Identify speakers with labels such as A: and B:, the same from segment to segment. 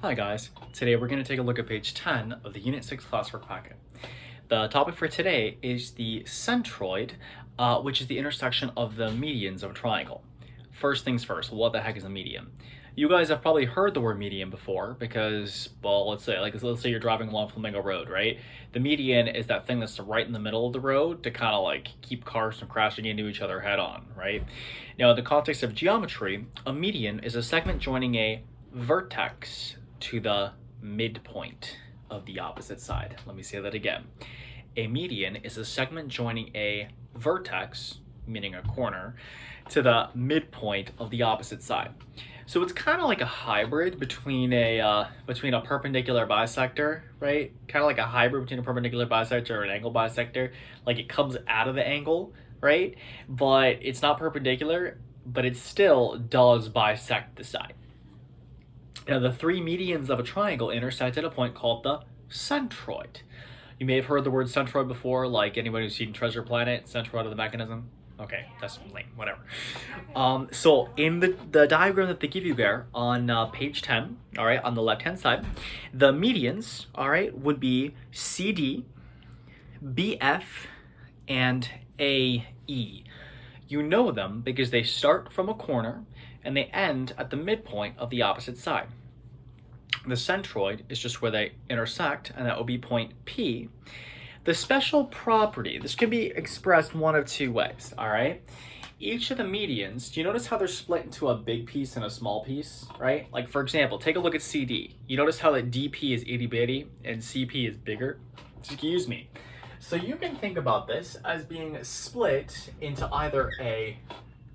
A: Hi guys, today we're going to take a look at page 10 of the Unit 6 classwork packet. The topic for today is the centroid, which is the intersection of the medians of a triangle. First things first, what the heck is a median? You guys have probably heard the word median before because, well, let's say you're driving along Flamingo Road, right? The median is that thing that's right in the middle of the road to kind of like keep cars from crashing into each other head on, right? Now, in the context of geometry, a median is a segment joining a vertex to the midpoint of the opposite side. Let me say that again. A median is a segment joining a vertex, meaning a corner, to the midpoint of the opposite side. So it's kind of like a hybrid between a perpendicular bisector, right? Kind of like a hybrid between a perpendicular bisector and an angle bisector. Like it comes out of the angle, right? But it's not perpendicular, but it still does bisect the side. Now, the three medians of a triangle intersect at a point called the centroid. You may have heard the word centroid before, like anyone who's seen Treasure Planet, centroid of the mechanism. Okay, that's lame, whatever. So in the diagram that they give you there on page 10, all right, on the left-hand side, the medians, all right, would be CD, BF, and AE. You know them because they start from a corner and they end at the midpoint of the opposite side. The centroid is just where they intersect, and that will be point P. The special property, this can be expressed one of two ways, all right? Each of the medians, do you notice how they're split into a big piece and a small piece, right? Like, for example, take a look at CD. You notice how that DP is itty bitty and CP is bigger? Excuse me. So you can think about this as being split into either a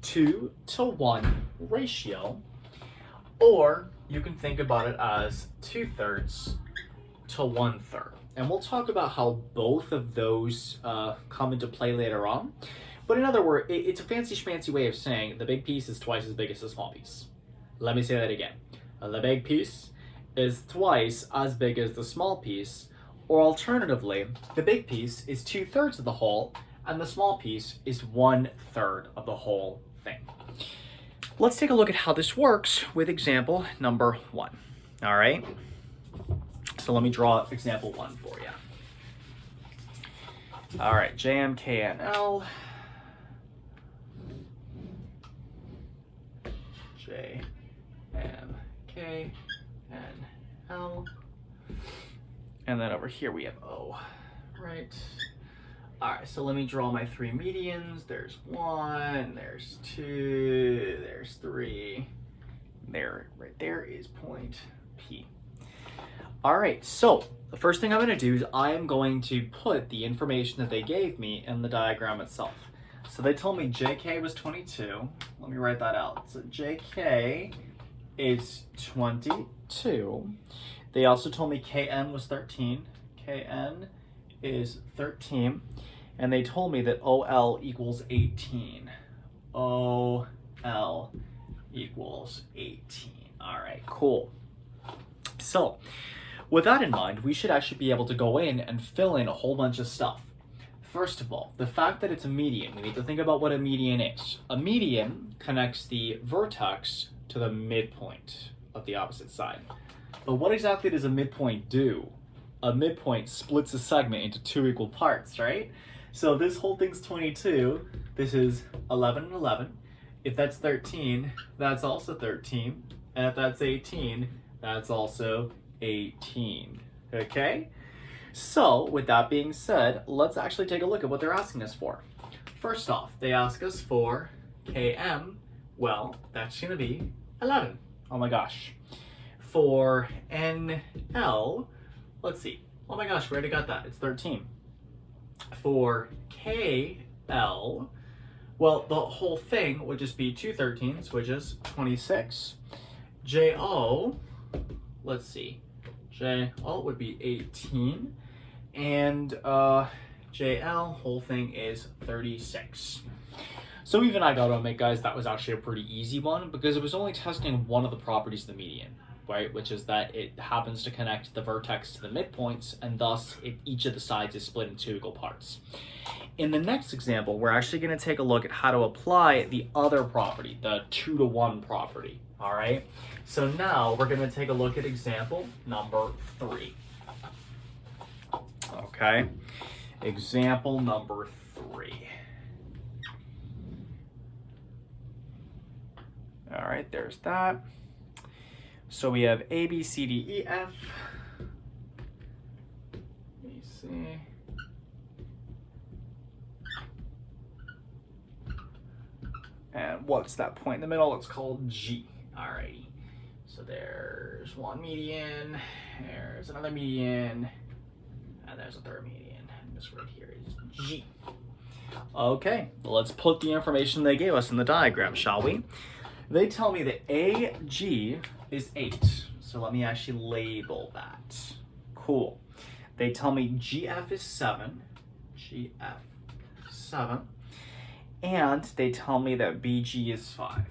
A: 2-to-1 ratio, or you can think about it as 2/3 to 1/3. And we'll talk about how both of those come into play later on. But in other words, it's a fancy schmancy way of saying the big piece is twice as big as the small piece. Let me say that again. The big piece is twice as big as the small piece, or alternatively, the big piece is 2/3 of the whole, and the small piece is 1/3 of the whole thing. Let's take a look at how this works with example number 1. All right. So let me draw example 1 for you. All right, JMKNL, JMKNL, and then over here we have O, right? All right, so let me draw my three medians. There's 1, there's 2, there's 3. There, right there is point P. All right, so the first thing I'm gonna do is I am going to put the information that they gave me in the diagram itself. So they told me JK was 22. Let me write that out. So JK is 22. They also told me KN was 13. KN is 13. And they told me that OL equals 18. OL equals 18. All right, cool. So with that in mind, we should actually be able to go in and fill in a whole bunch of stuff. First of all, the fact that it's a median, we need to think about what a median is. A median connects the vertex to the midpoint of the opposite side. But what exactly does a midpoint do? A midpoint splits a segment into two equal parts, right? So this whole thing's 22. This is 11 and 11. If that's 13, that's also 13. And if that's 18, that's also 18. Okay? So, with that being said, let's actually take a look at what they're asking us for. First off, they ask us for KM. Well, that's going to be 11. Oh my gosh. For NL, let's see. Oh my gosh, we already got that. It's 13. For KL, well, the whole thing would just be 2 13s, which is 26. JO, let's see. JO would be 18. And JL, whole thing is 36. So even I gotta admit, guys, that was actually a pretty easy one because it was only testing one of the properties of the median, right? Which is that it happens to connect the vertex to the midpoints, and thus each of the sides is split into equal parts. In the next example, we're actually going to take a look at how to apply the other property, the 2-to-1 property. All right, so now we're going to take a look at example number 3. Okay, example number 3. All right, there's that. So we have A, B, C, D, E, F. Let me see. And what's that point in the middle? It's called G. Alrighty. So there's one median, there's another median, and there's a third median. And this right here is G. Okay, let's put the information they gave us in the diagram, shall we? They tell me that AG is 8. So let me actually label that. Cool. They tell me GF is 7. GF 7. And they tell me that BG is 5.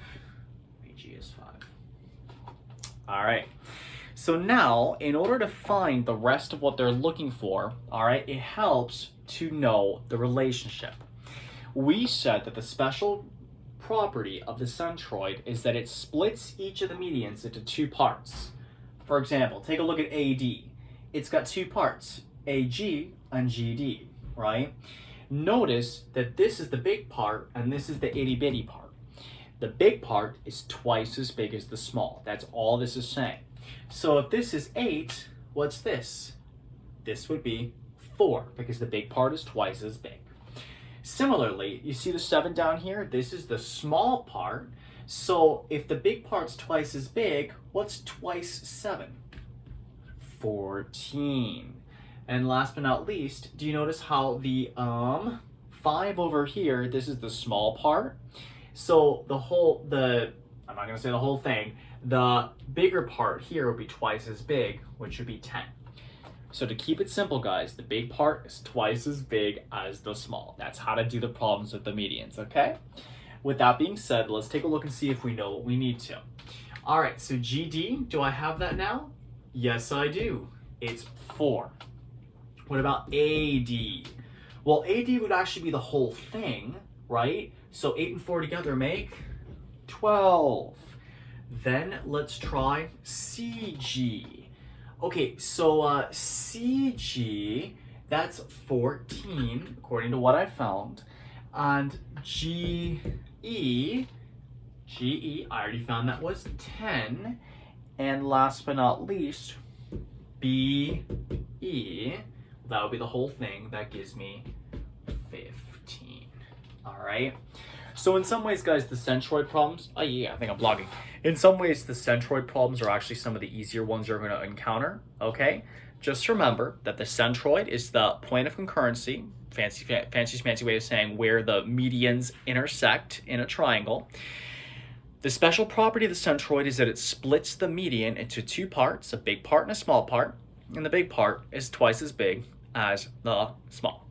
A: BG is 5. All right. So now, in order to find the rest of what they're looking for, all right, it helps to know the relationship. We said that the special property of the centroid is that it splits each of the medians into 2 parts. For example, take a look at AD. It's got 2 parts, AG and GD, right? Notice that this is the big part and this is the itty bitty part. The big part is twice as big as the small. That's all this is saying. So if this is 8, what's this? This would be 4 because the big part is twice as big. Similarly, you see the 7 down here? This is the small part. So if the big part's twice as big, what's twice 7? 14. And last but not least, do you notice how the 5 over here, this is the small part? So I'm not gonna say the whole thing, the bigger part here would be twice as big, which would be 10. So to keep it simple, guys, the big part is twice as big as the small. That's how to do the problems with the medians, okay? With that being said, let's take a look and see if we know what we need to. All right, so GD, do I have that now? Yes, I do. It's 4. What about AD? Well, AD would actually be the whole thing, right? So 8 and 4 together make 12. Then let's try CG. Okay, so CG, that's 14, according to what I found. And GE, I already found that was 10. And last but not least, BE, that would be the whole thing. That gives me 15. All right. So in some ways, guys, the centroid problems, oh yeah, I think I'm vlogging. In some ways, the centroid problems are actually some of the easier ones you're going to encounter, okay? Just remember that the centroid is the point of concurrency, fancy way of saying where the medians intersect in a triangle. The special property of the centroid is that it splits the median into 2 parts, a big part and a small part, and the big part is twice as big as the small.